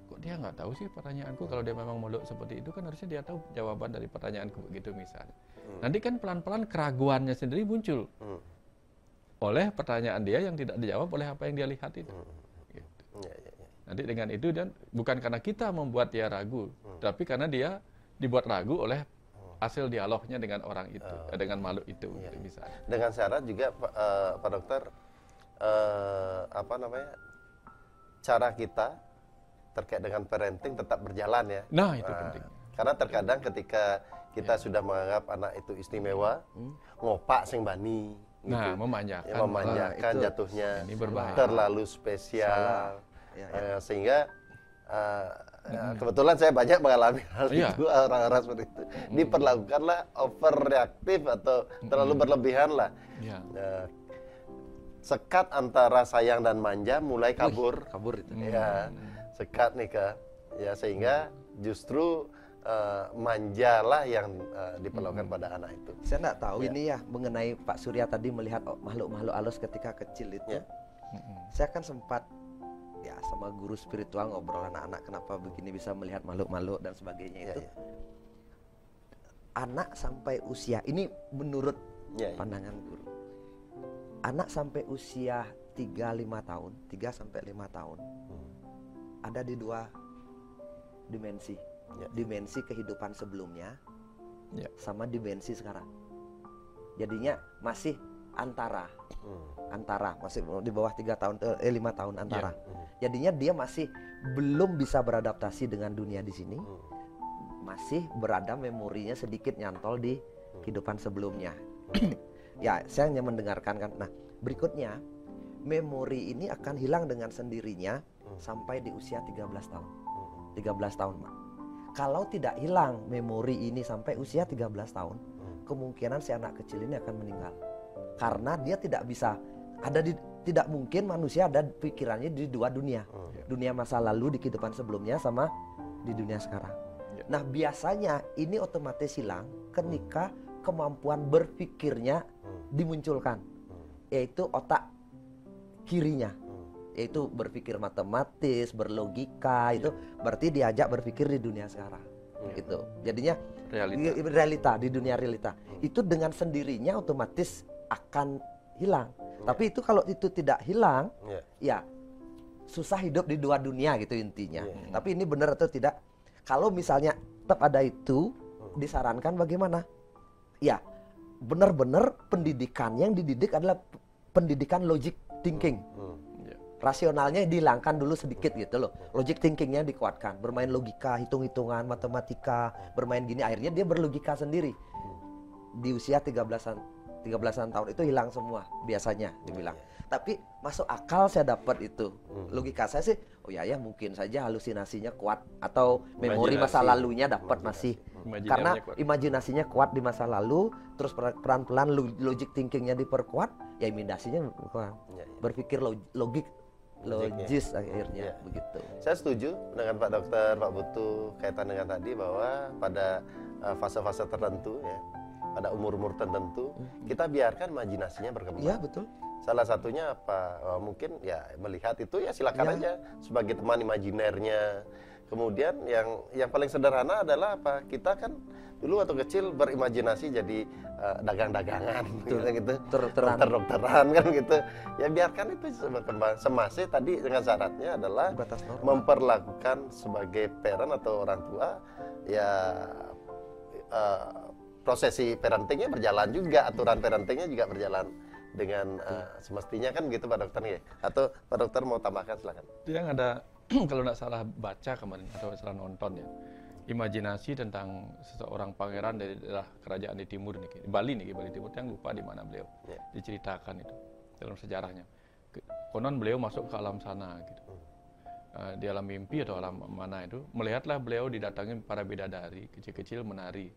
B: kok dia nggak tahu sih pertanyaanku. Kalau dia memang makhluk seperti itu kan harusnya dia tahu jawaban dari pertanyaanku begitu misalnya. Nanti kan pelan-pelan keraguannya sendiri muncul oleh pertanyaan dia yang tidak dijawab oleh apa yang dia lihat itu. Gitu. Nanti dengan itu dan bukan karena kita membuat dia ragu, tapi karena dia dibuat ragu oleh hasil dialognya dengan orang itu, dengan makhluk itu gitu, misalnya.
A: Dengan syarat juga Pak Dokter, cara kita terkait dengan parenting tetap berjalan ya.
B: Nah itu penting.
A: Karena terkadang ketika kita sudah menganggap anak itu istimewa, ngopak sing bani.
B: Nah,
A: gitu.
B: memanjakan
A: jatuhnya,
B: ini berbahaya.
A: terlalu spesial, sehingga kebetulan saya banyak mengalami hal itu, orang-orang seperti itu. Diperlakukanlah overreaktif atau terlalu berlebihan lah. Sekat antara sayang dan manja mulai kabur.
C: Kabur itu.
A: Ya, sekat nih sehingga justru manjalah yang diperlakukan pada anak itu.
C: Saya nggak tahu ini ya mengenai Pak Surya tadi melihat makhluk-makhluk halus ketika kecil itu. Saya kan sempat sama guru spiritual ngobrol anak-anak kenapa begini bisa melihat makhluk-makhluk dan sebagainya itu. Anak sampai usia ini menurut pandangan guru. Anak sampai usia 3-5 tahun, 3 sampai 5 tahun. ada di 2 dimensi. Dimensi kehidupan sebelumnya sama dimensi sekarang. Jadinya masih antara masih di bawah 5 tahun antara. Jadinya dia masih belum bisa beradaptasi dengan dunia di sini. Masih berada memorinya sedikit nyantol di kehidupan sebelumnya. Ya, saya hanya mendengarkan kan. Nah, berikutnya memori ini akan hilang dengan sendirinya sampai di usia 13 tahun. 13 tahun, Mak. Kalau tidak hilang memori ini sampai usia 13 tahun, kemungkinan si anak kecil ini akan meninggal. Karena dia tidak bisa tidak mungkin manusia ada pikirannya di 2 dunia. Dunia masa lalu di kehidupan sebelumnya sama di dunia sekarang. Nah, biasanya ini otomatis hilang ketika kemampuan berpikirnya dimunculkan, yaitu otak kirinya, yaitu berpikir matematis, berlogika. Itu berarti diajak berpikir di dunia sekarang. Gitu. Jadinya realita di dunia realita. Itu dengan sendirinya otomatis akan hilang. Tapi itu kalau itu tidak hilang, ya susah hidup di 2 dunia gitu intinya. Tapi ini benar atau tidak? Kalau misalnya tetap ada itu, disarankan bagaimana? Ya, benar-benar pendidikan yang dididik adalah pendidikan logic thinking. Rasionalnya dihilangkan dulu sedikit gitu loh. Logic thinkingnya dikuatkan. Bermain logika, hitung-hitungan, matematika, bermain gini. Akhirnya dia berlogika sendiri. Di usia 13-an tahun itu hilang semua biasanya dibilang. Tapi masuk akal saya dapat itu. Logika saya sih, oh ya mungkin saja halusinasinya kuat. Atau memori masa lalunya dapat masih. Karena imajinasinya kuat di masa lalu. Terus pelan-pelan logic thinkingnya diperkuat. Ya imajinasinya kuat. Berpikir logis akhirnya begitu.
A: Saya setuju dengan Pak Dokter, Pak Putu kaitan dengan tadi bahwa pada fase-fase tertentu ya, pada umur-umur tertentu kita biarkan imajinasinya berkembang.
C: Iya, betul.
A: Salah satunya apa? Mungkin ya melihat itu ya silakan aja sebagai teman imajinernya. Kemudian yang paling sederhana adalah apa? Kita kan dulu waktu kecil berimajinasi jadi dagang-dagangan gitu, dokter-dokteran kan gitu. Ya biarkan itu berkembang. Semasih tadi dengan syaratnya adalah memperlakukan sebagai parent atau orang tua ya prosesi parentingnya berjalan juga, aturan parentingnya juga berjalan dengan semestinya kan gitu Pak Dokter ya. Atau Pak Dokter mau tambahkan silakan.
B: Yang ada kalau nggak salah baca kemarin atau salah nonton ya, imajinasi tentang seseorang pangeran dari daerah kerajaan di timur nih, di Bali Timur, yang lupa di mana beliau diceritakan itu dalam sejarahnya. Konon beliau masuk ke alam sana gitu. Di alam mimpi atau alam mana itu, melihatlah beliau didatangi para bidadari kecil-kecil menari.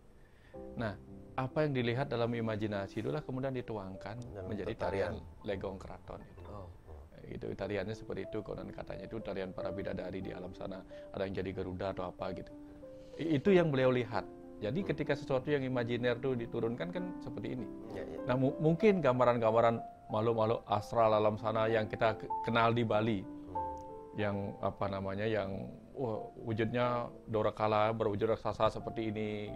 B: Nah, apa yang dilihat dalam imajinasi itulah kemudian dituangkan menjadi tarian Legong Keraton itu. Itu tariannya seperti itu, konon katanya itu tarian para bidadari di alam sana, ada yang jadi Garuda atau apa gitu. Itu yang beliau lihat. Jadi ketika sesuatu yang imajiner itu diturunkan kan seperti ini. Nah, mungkin gambaran-gambaran makhluk-makhluk astral alam sana yang kita kenal di Bali, yang apa namanya, yang wujudnya Dorakala berwujud raksasa seperti ini,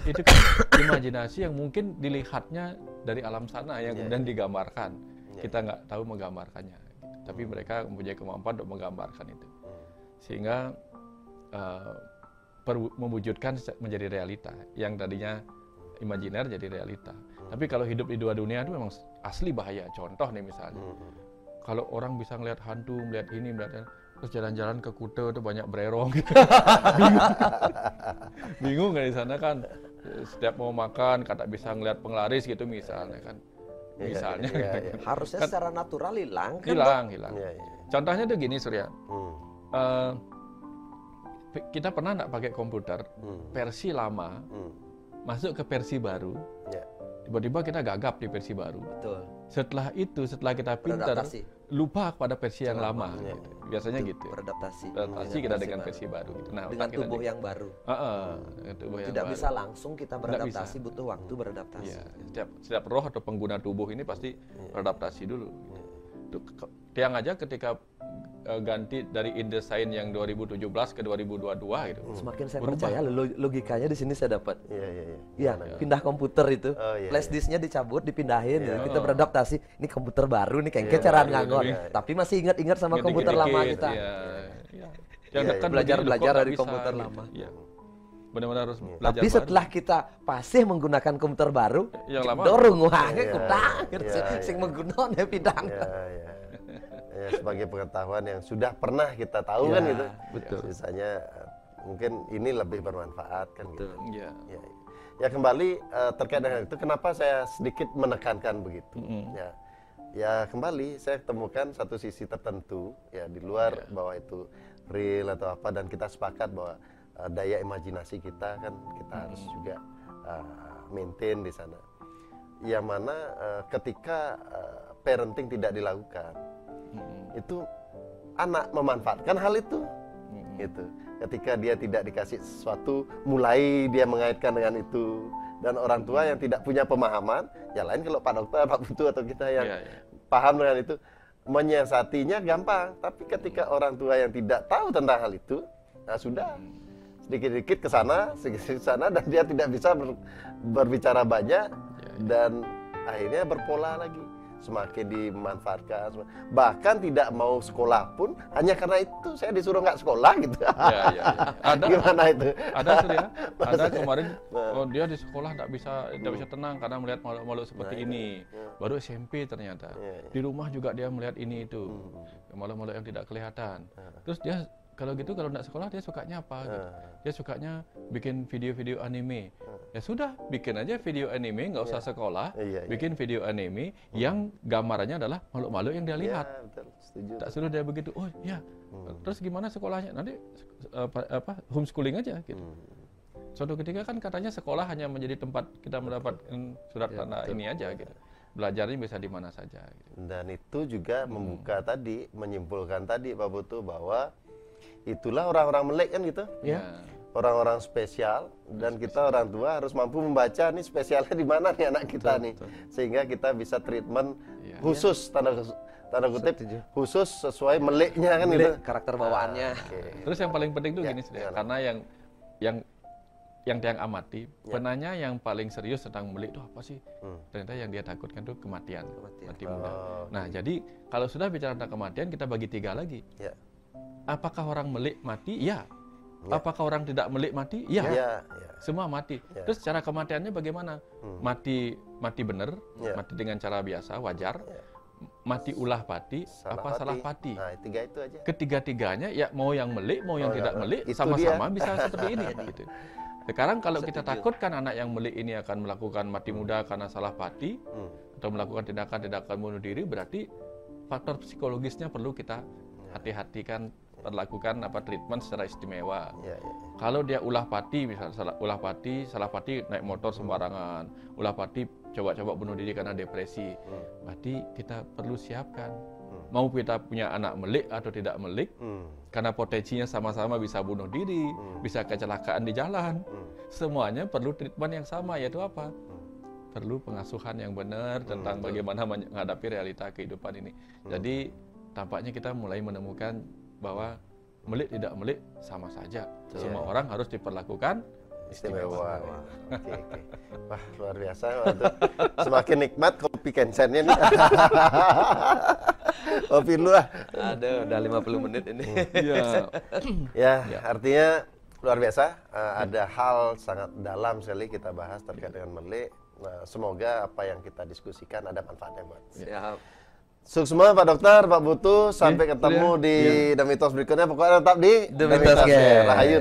B: itu kan imajinasi yang mungkin dilihatnya dari alam sana yang kemudian digambarkan. Kita nggak tahu menggambarkannya, gitu. Tapi mereka mempunyai kemampuan untuk menggambarkan itu, sehingga mewujudkan menjadi realita yang tadinya imajiner jadi realita. Tapi kalau hidup di 2 dunia itu memang asli bahaya. Contoh nih misalnya, kalau orang bisa ngelihat hantu, melihat ini, melihat terus jalan-jalan ke Kuta itu banyak bererong gitu. Bingung kan di sana kan, setiap mau makan kata bisa ngelihat penglaris gitu misalnya kan. Misalnya
C: harusnya secara natural hilang kan?
B: Hilang. Contohnya tuh gini Surya. Kita pernah nggak pakai komputer versi lama masuk ke versi baru, tiba-tiba kita gagap di versi baru.
C: Betul.
B: Setelah itu, setelah kita pintar, lupa pada versi yang lama. Gitu. Biasanya itu, gitu. Beradaptasi kita dengan versi baru. Gitu. Nah,
C: dengan tubuh yang baru.
B: Tubuh yang
C: tidak bisa langsung kita beradaptasi, butuh waktu beradaptasi.
B: Ya, setiap roh atau pengguna tubuh ini pasti beradaptasi dulu. Gitu. Tiang aja ketika ganti dari InDesign yang 2017 ke 2022 gitu.
C: Semakin saya percaya logikanya di sini saya dapat. Iya, pindah komputer itu. Flash disknya dicabut, dipindahin, kita beradaptasi. Ini komputer baru nih, kayak cara nganggur. Tapi masih ingat-ingat sama komputer lama kita.
B: yang dekat
C: belajar dari komputer lama.
B: Iya. Benar-benar harus belajar.
C: Tapi setelah kita pasih menggunakan komputer baru,
B: yang lama
C: dorong wahnya kutang, sing menggunakan pidang.
A: Ya, sebagai pengetahuan yang sudah pernah kita tahu kan gitu.
C: Betul.
A: Misalnya mungkin ini lebih bermanfaat kan gitu.
B: Iya.
A: Ya kembali terkait dengan itu, kenapa saya sedikit menekankan begitu? Ya kembali saya temukan satu sisi tertentu ya di luar bahwa itu real atau apa, dan kita sepakat bahwa daya imajinasi kita kan kita harus juga maintain di sana. Yang mana ketika parenting tidak dilakukan, itu anak memanfaatkan hal itu. Gitu. Ketika dia tidak dikasih sesuatu, mulai dia mengaitkan dengan itu, dan orang tua yang tidak punya pemahaman, ya lain kalau Pak Dokter, Pak Putu atau kita yang paham dengan itu, menyiasatinya gampang. Tapi ketika orang tua yang tidak tahu tentang hal itu, nah sudah sedikit-sedikit ke sana, sedikit ke sana, dan dia tidak bisa berbicara banyak, dan akhirnya berpola lagi. Semakin dimanfaatkan, bahkan tidak mau sekolah pun hanya karena itu saya disuruh nggak sekolah gitu.
B: Ada,
A: gimana itu?
B: Ada Surya, ada kemarin dia di sekolah tidak bisa tenang karena melihat makhluk-makhluk seperti ini. Baru SMP ternyata. Di rumah juga dia melihat ini itu, makhluk-makhluk yang tidak kelihatan. Terus dia kalau tidak sekolah dia sukanya apa? Gitu. Dia sukanya bikin video-video anime. Ya sudah, bikin aja video anime, nggak usah sekolah. Bikin video anime yang gambarannya adalah makhluk-makhluk yang dia lihat.
A: Betul, setuju.
B: Tak suruh dia begitu. Oh ya, terus gimana sekolahnya? Nanti homeschooling aja gitu. Suatu ketika kan katanya sekolah hanya menjadi tempat kita mendapatkan surat tanda ini aja gitu. Belajarnya bisa di mana saja. Gitu.
A: Dan itu juga membuka tadi, menyimpulkan tadi Pak Putu bahwa itulah orang-orang melek kan gitu, orang-orang spesial, dan kita orang tua harus mampu membaca nih spesialnya di mana nih anak kita nih, sehingga kita bisa treatment khusus tanda kutip khusus sesuai meleknya kan gitu,
C: karakter bawaannya.
B: Terus yang paling penting tuh gini, karena yang tiang amati, penanya yang paling serius tentang melek itu apa sih? Ternyata yang dia takutkan tuh kematian. Mati muda. Nah, jadi kalau sudah bicara tentang kematian, kita bagi 3 lagi. Apakah orang melek mati? Ya. Apakah orang tidak melek mati? Ya. Semua mati. Terus cara kematiannya bagaimana? Mati benar, mati dengan cara biasa, wajar. Mati ulah pati, salah pati.
A: Nah, 3 itu aja.
B: Ketiga-tiganya ya mau yang melek, mau yang tidak melek, sama-sama bisa seperti ini gitu. Sekarang kalau kita takutkan anak yang melek ini akan melakukan mati muda karena salah pati atau melakukan tindakan-tindakan bunuh diri, berarti faktor psikologisnya perlu kita hati-hatikan, lakukan treatment secara istimewa. Kalau dia ulah pati, misalnya salah pati naik motor sembarangan, ulah pati coba-coba bunuh diri karena depresi, berarti kita perlu siapkan. Mau kita punya anak melek atau tidak melek, karena potensinya sama-sama bisa bunuh diri, bisa kecelakaan di jalan, semuanya perlu treatment yang sama, yaitu apa? Perlu pengasuhan yang benar tentang bagaimana menghadapi realita kehidupan ini. Jadi tampaknya kita mulai menemukan bahwa melek tidak melek sama saja. Semua orang harus diperlakukan istimewa.
A: Oke. Wah, luar biasa. Semakin nikmat kopi Kensennya nih. Kopi lu lah.
C: Ada udah 50 menit ini.
A: Ya, artinya luar biasa. Ada hal sangat dalam sekali kita bahas terkait dengan melek. Nah, semoga apa yang kita diskusikan ada manfaatnya buat.
C: Siap.
A: Sukses semua Pak Dokter, Pak Putu, sampai ketemu di The Mitos berikutnya. Pokoknya tetap di
C: The Mitos.
A: Rahayu.